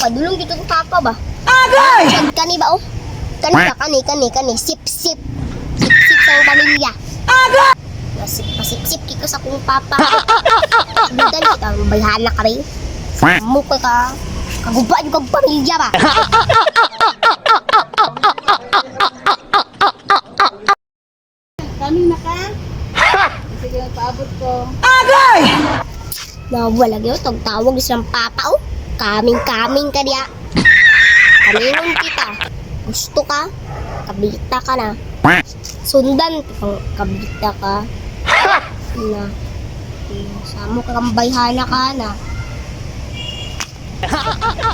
padulong dito ko papa ba? Agay! Kani ba oh? Kani. Sip-sip. Sip-sip sa pamilya. Agay! Pasip-sip kiko sa kong papa. Sudan kita, bayhana ka rin. Mukha ka. Kaguba yung kong pamilya ba? Kaming na ka? Sige, paabot ko. Agay! Nawala yun, tawag isang papa oh. Kaming ka diya. Kamingon kita. Gusto ka? Kabita ka na. Sundan, kabita ka. Na. Samo ka kang bayhana ka na.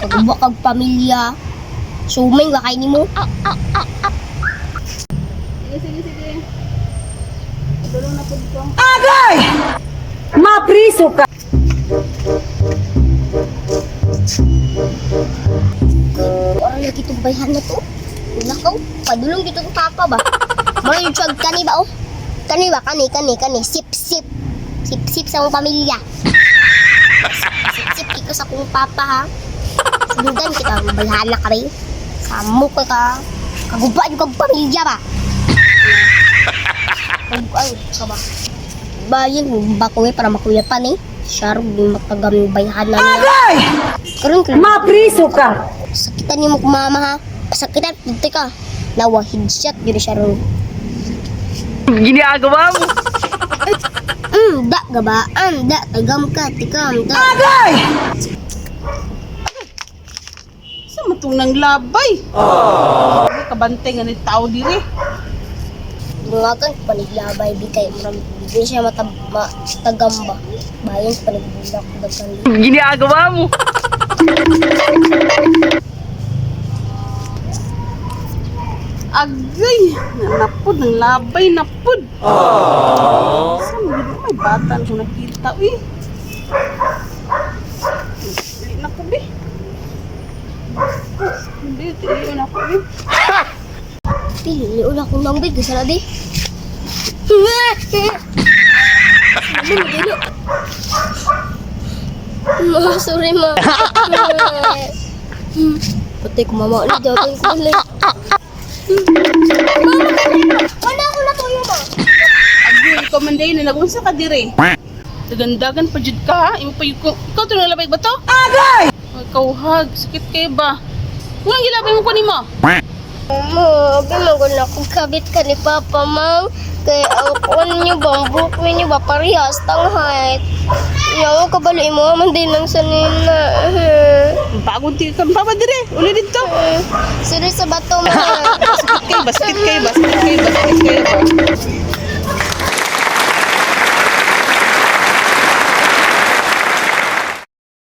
Kaguba kag pamilya. Suming ba kayo ni mo? Sige. Padulong na po ko. Agay! Mapriso ka! Orang lagi itong bayhan na to. Nakaw, padulong dito ko papa ba? Mga yung tiyag kani ba oh? Kani ba? Kani. Sip-sip. Sip-sip sa mong pamilya. Sip-sip kiko sa kong papa ha. Sundan kita, bayhan na ka rin. Samo ka. Kaguba yung kong pamilya ba? Ay, ka ba? Bayan, bakuwi para makuyapan eh. Siyaro, di makagaming bayhan na niya. Agay! Karoon ka. Mapriso ka! Sakitan niyo mo kumama ha. Sakitan, dito ka. Nawa, headshot yun siya ron. Ginagawa mo! Da, gabaan, da, tagam ka, tikam, da. Agay! Sa matong nang labay. Oh. Kabantay nga ni tao diri. Bungakan, paniglabay, bitay, maram. Hindi siya matagam ba. Bayan, panigbulak, dagan. Ginagawa mo! Agay! Napod, ng labay, napod. Oh. Saan mo dito? May bata na ko nakita, uy. Dili na po, be. Dili na po, be. Pili, ula kong langbay, kasi na di. Ma, sorry ma. Pati ko mama ulit, gagawin ko ulit. Wala ko na tuyo ma. Agay, ikaw man dayo na nagunsa ka dire. Dagandagan pa jud ka, ha? Ikaw ito nalabay ba to? Agay! Ikaw hag, sakit kayo ba? Ngang gilabay mo ko ni mo? Ma, binagon ako kabit ka ni Papa, ma. Kaya ang kuwan niyo ba, ang buhok niyo ba, parehas, tang height. Yaw, kabaloy mo, man din ang sanina. Bagong tikam pa ba dire? Uli dito. Siri sa bato, ma. Sakit kayo ba?